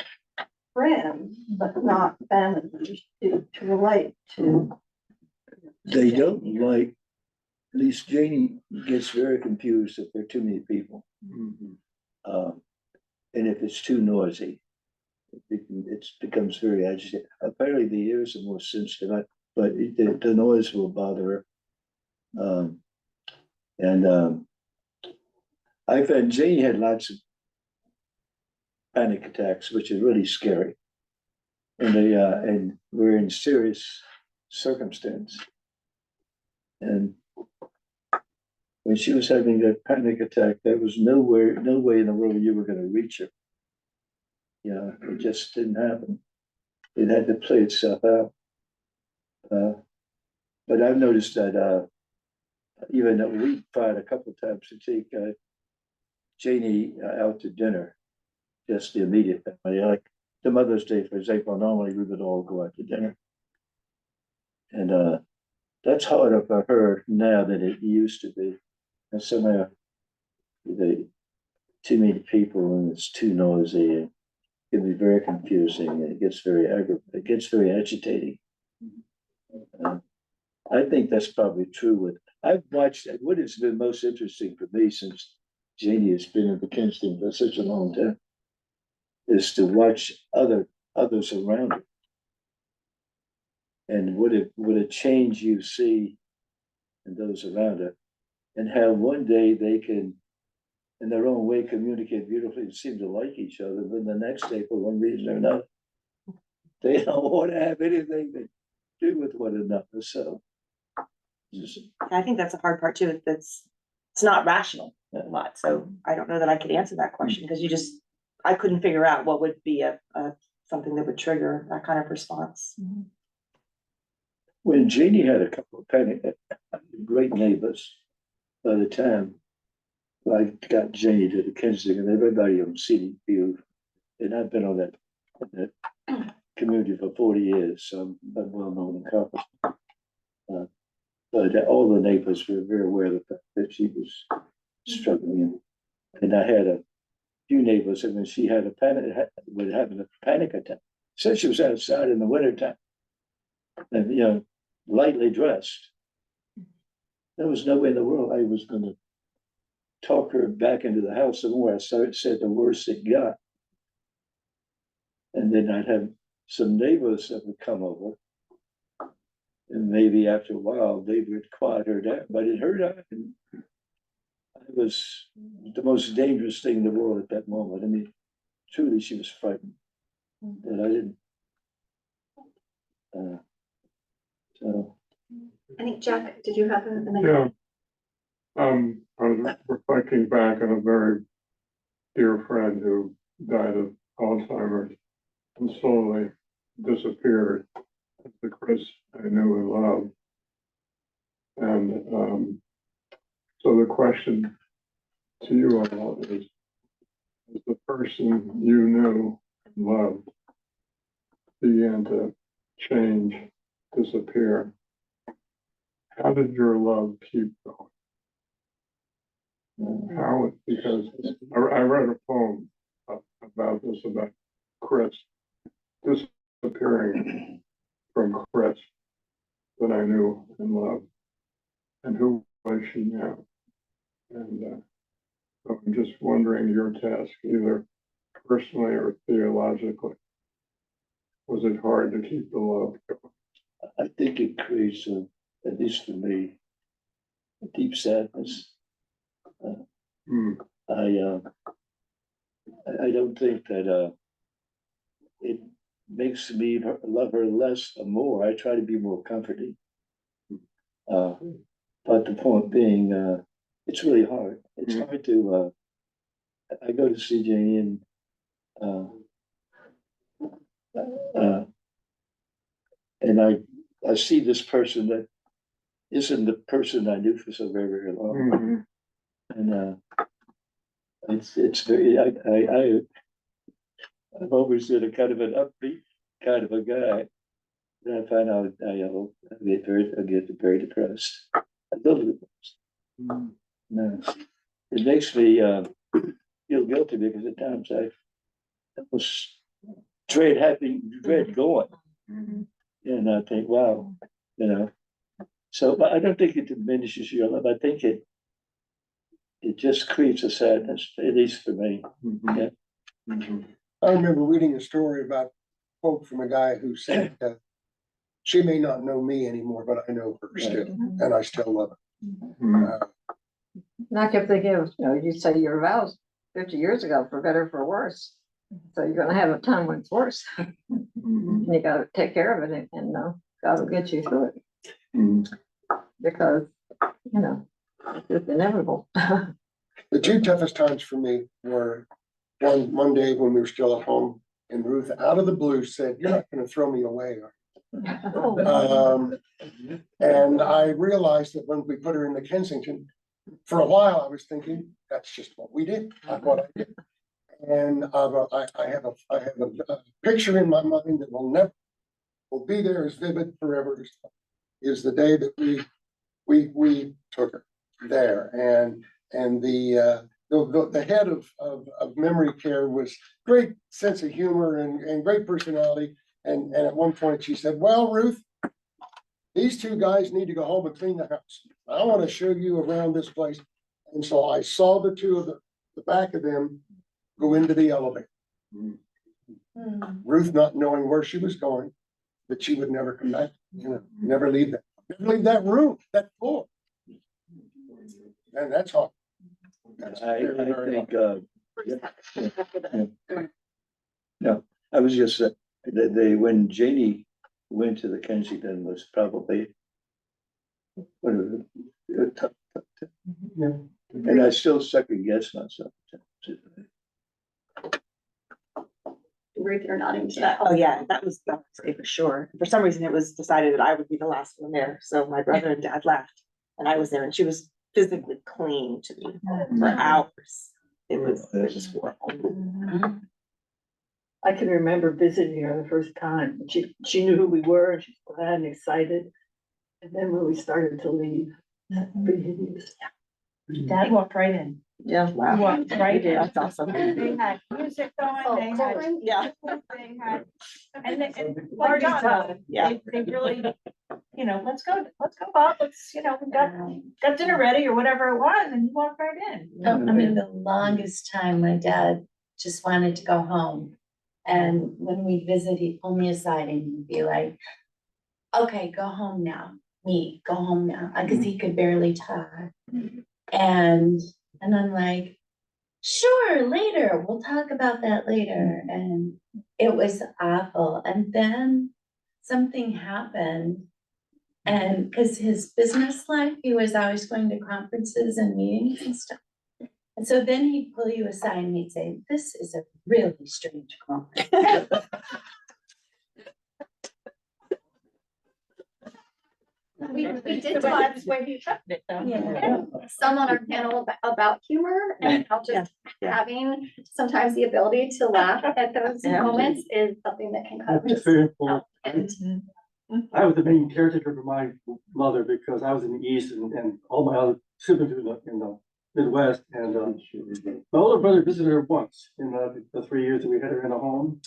friends, but not family members to relate to? They don't like, at least Janie gets very confused if there are too many people. And if it's too noisy, it becomes very agitated. Apparently the ears are more sensitive, but the noise will bother her. I found Janie had lots of panic attacks, which is really scary. And we're in serious circumstance. And when she was having that panic attack, there was no way in the world you were going to reach her. Yeah, it just didn't happen. It had to play itself out. But I've noticed that even though we tried a couple of times to take Janie out to dinner, just the immediate family, like the Mother's Day, for example, normally we would all go out to dinner. And that's harder for her now than it used to be. And somehow too many people and it's too noisy and it can be very confusing and it gets very agitating. I think that's probably true I've watched what has been most interesting for me since Janie has been in Kingston for such a long time is to watch others around her. And what a change you see in those around her, and how one day they can, in their own way, communicate beautifully and seem to like each other, but the next day, for one reason or another, they don't want to have anything to do with one another. So I think that's a hard part too. It's not rational a lot. So I don't know that I could answer that question because I couldn't figure out what would be a something that would trigger that kind of response. when Jeannie had a couple of great neighbors, by the time I got Jeannie to the Kensington, everybody on City View, and I've been on that community for 40 years, so I'm well known in Carpet. But all the neighbors were very aware of the fact that she was struggling, and I had a few neighbors, and when she had having a panic attack, said she was outside in the wintertime, and lightly dressed. There was no way in the world I was going to talk her back into the house somewhere. I said the worst it got. And then I'd have some neighbors that would come over. And maybe after a while, they would quiet her down. But it hurt her. And it was the most dangerous thing in the world at that moment. I mean, truly, she was frightened. And I didn't. So. I think, Jack, did you have a? Yeah. I was reflecting back on a very dear friend who died of Alzheimer's and slowly disappeared. The Chris I knew and loved. And so the question to you all is the person you knew and loved began to change, disappear, how did your love keep going? How? Because I read a poem about this, about Chris disappearing from Chris that I knew and loved, and who was she now? And so I'm just wondering your task, either personally or theologically. Was it hard to keep the love going? I think it creates, at least for me, a deep sadness. I don't think that it makes me love her less or more. I try to be more comforting. But the point being, it's really hard. It's hard to. I go to see Janie and I see this person that isn't the person I knew for so very, very long. And it's very, I've always been a kind of an upbeat kind of a guy. And I find out I get very depressed. A little depressed. No. It makes me feel guilty because at times I was dread going. And I think, wow, you know. So, but I don't think it diminishes your love. I think it just creates a sadness, at least for me. Yeah. I remember reading a story about a quote from a guy who said, she may not know me anymore, but I know her still, and I still love her. Not if they give, you say your vows 50 years ago, for better or for worse. So you're gonna have a time when it's worse. You gotta take care of it and God will get you through it. Because, it's just inevitable. The two toughest times for me were one day when we were still at home, and Ruth, out of the blue, said, "You're not gonna throw me away, are you?" And I realized that when we put her into Kensington, for a while, I was thinking, that's just what we did. That's what I did. And I have a picture in my mind that will be there as vivid forever, is the day that we took her there. And the head of memory care was great sense of humor and great personality. And at one point she said, "Well, Ruth, these two guys need to go home and clean the house. I want to show you around this place." And so I saw the two of the back of them go into the elevator. Ruth, not knowing where she was going, that she would never come back, never leave that room, that floor. And that's all. I think, no, I was just, when Janie went to the Kensington was probably, tough. And I still second guess myself. Ruth, you're nodding to that. Oh, yeah, that was for sure. For some reason, it was decided that I would be the last one there. So my brother and dad left and I was there, and she was physically clinging to me for hours. It was horrible. I can remember visiting her the first time. She knew who we were, and she was glad and excited. And then when we started to leave, pretty hideous. Dad walked right in. Yeah. Wow. Walked right in. That's awesome. They had music going, they had. Yeah. They had, and like John, Yeah. they really, let's go, Bob, we got dinner ready or whatever it was, and you walked right in. I mean, the longest time my dad just wanted to go home. And when we visit, he'd pull me aside and he'd be like, "Okay, go home now. Go home now." Because he could barely talk. And I'm like, "Sure, later. We'll talk about that later." And it was awful. And then something happened. And because his business life, he was always going to conferences and meetings and stuff. And so then he'd pull you aside and he'd say, "This is a really strange conference." We did talk Where he shoved it, though. some on our panel about humor and how just having sometimes the ability to laugh at those moments is something that can cut. That's very important. I was the main caretaker for my mother because I was in the East and all my other siblings were in the Midwest. And my older brother visited her once in the 3 years that we had her in a home.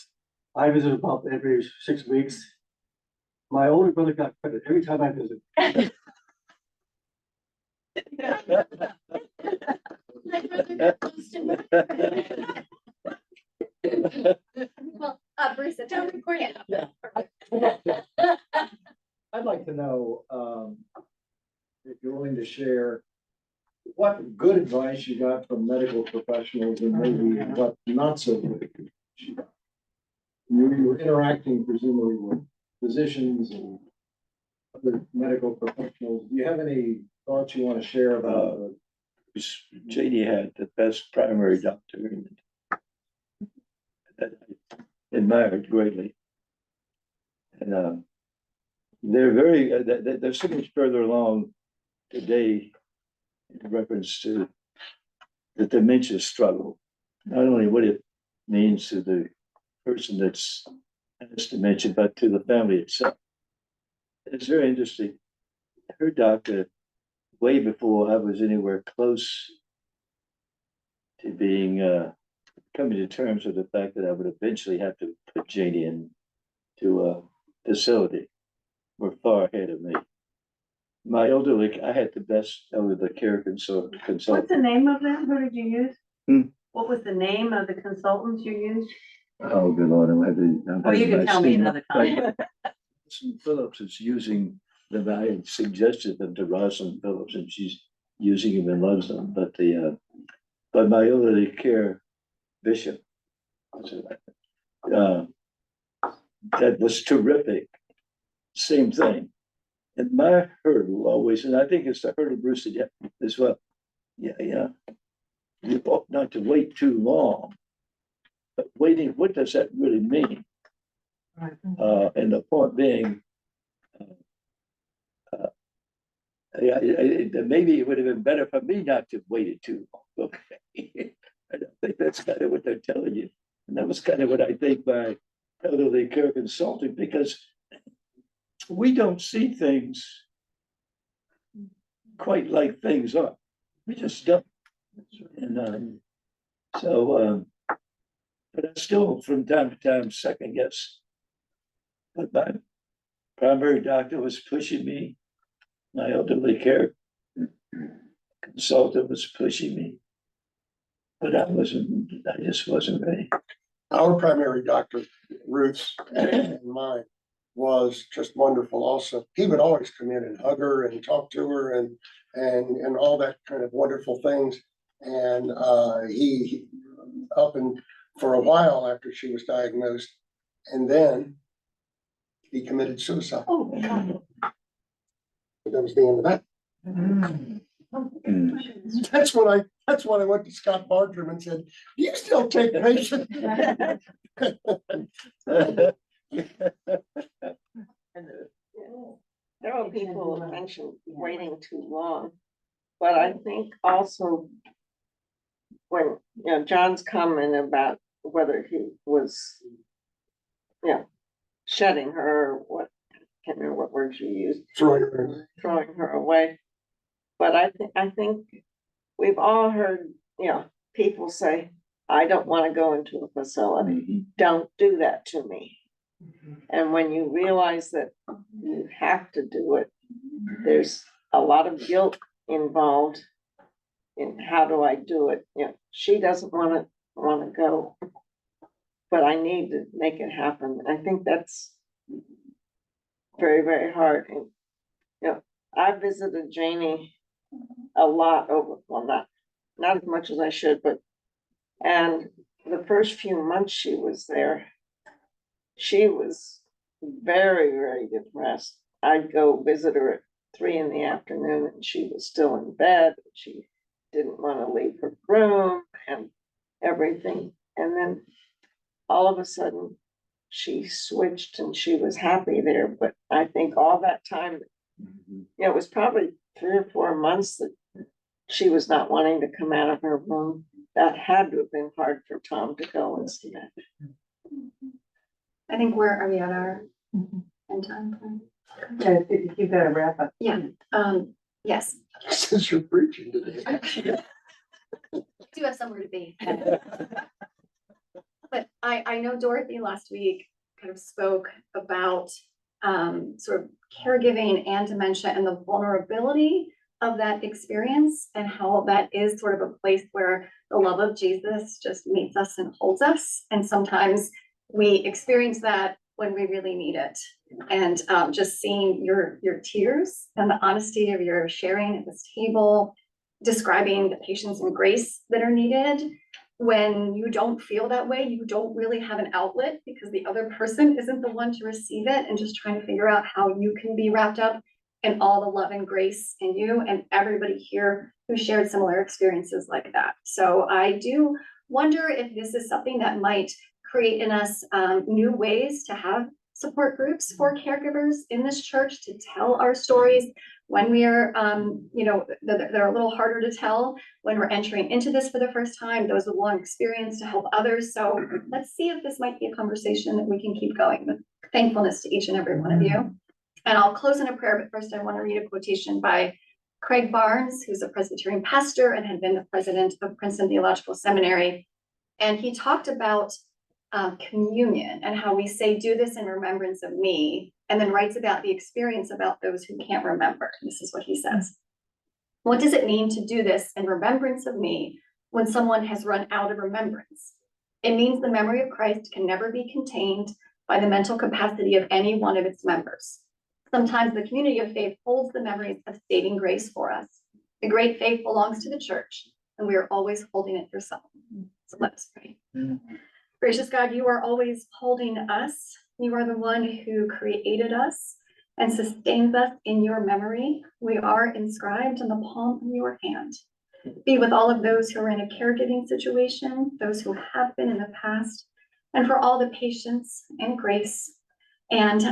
I visited about every 6 weeks. My older brother got credit every time I visited. Well, Bruce, don't record it. I'd like to know, if you're willing to share what good advice you got from medical professionals and maybe what not so good advice you got. You were interacting presumably with physicians and other medical professionals. Do you have any thoughts you want to share about? Janie had the best primary doctor that I admired greatly. And they're so much further along today in reference to the dementia struggle. Not only what it means to the person that's has dementia, but to the family itself. It's very interesting. Her doctor, way before I was anywhere close to coming to terms with the fact that I would eventually have to put Janie into a facility were far ahead of me. My elderly, I had the best elderly care consultant. What's the name of that? Who did you use? Hmm? What was the name of the consultants you used? Oh, good Lord, Oh, you can tell me another time. Phillips is using them. I had suggested them to Rosalind Phillips, and she's using them and loves them. But my elderly care bishop, that was terrific. Same thing. And my hurdle always, and I think it's the hurdle Bruce said as well. Yeah. You ought not to wait too long. But waiting, what does that really mean? And the point being, maybe it would have been better for me not to have waited too long. Okay. I don't think that's kind of what they're telling you. And that was kind of what I think by elderly care consulting, because we don't see things quite like things are. We just don't. And but I still, from time to time, second guess. But my primary doctor was pushing me. My elderly care consultant was pushing me. But I just wasn't ready. Our primary doctor, Ruth's and mine, was just wonderful also. He would always come in and hug her and talk to her and all that kind of wonderful things. And he up and for a while after she was diagnosed, and then he committed suicide. Oh, God. That was the end of that. That's when I went to Scott Bartram and said, "Do you still take patients?" There are people who mentioned waiting too long, but I think also when, John's comment about whether he was, shedding her, or what, can't remember what word you used, throwing her away. But I think we've all heard, people say, I don't want to go into a facility. Don't do that to me. And when you realize that you have to do it, there's a lot of guilt involved in how do I do it? She doesn't want to go, but I need to make it happen. I think that's very, very hard. And, I visited Janie a lot not as much as I should, and the first few months she was there, she was very, very depressed. I'd go visit her at 3 PM and she was still in bed. She didn't want to leave her room and everything. And then all of a sudden she switched and she was happy there. But I think all that time, it was probably 3 or 4 months that she was not wanting to come out of her room. That had to have been hard for Tom to go and see that. I think where are we at our end time? Yeah, you gotta wrap up. Yeah, yes, Since you're preaching today. I do have somewhere to be. But I know Dorothy last week kind of spoke about sort of caregiving and dementia and the vulnerability of that experience and how that is sort of a place where the love of Jesus just meets us and holds us. And sometimes we experience that when we really need it. And just seeing your tears and the honesty of your sharing at this table, describing the patience and grace that are needed. When you don't feel that way, you don't really have an outlet because the other person isn't the one to receive it, and just trying to figure out how you can be wrapped up in all the love and grace in you and everybody here who shared similar experiences like that. So I do wonder if this is something that might create in us new ways to have support groups for caregivers in this church to tell our stories when we are, they're a little harder to tell when we're entering into this for the first time, those with long experience to help others. So let's see if this might be a conversation that we can keep going with thankfulness to each and every one of you. And I'll close in a prayer, but first I want to read a quotation by Craig Barnes, who's a Presbyterian pastor and had been the president of Princeton Theological Seminary. And he talked about communion and how we say, do this in remembrance of me, and then writes about the experience about those who can't remember. This is what he says. What does it mean to do this in remembrance of me when someone has run out of remembrance? It means the memory of Christ can never be contained by the mental capacity of any one of its members. Sometimes the community of faith holds the memories of saving grace for us. The great faith belongs to the church, and we are always holding it for someone. So let's pray. Gracious God, you are always holding us. You are the one who created us and sustains us in your memory. We are inscribed in the palm of your hand. Be with all of those who are in a caregiving situation, those who have been in the past, and for all the patience and grace and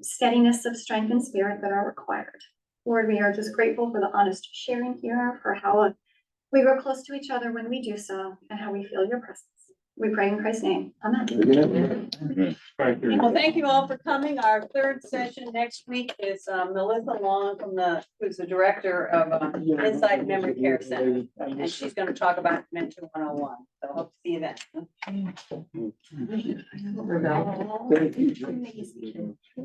steadiness of strength and spirit that are required. Lord, we are just grateful for the honest sharing here, for how we grow close to each other when we do so, and how we feel your presence. We pray in Christ's name. Amen. Thank you. Well, thank you all for coming. Our third session next week is Melissa Long who's the director of Insight Memory Care Center. And she's going to talk about Dementia 101. So hope to see you then. Thank you.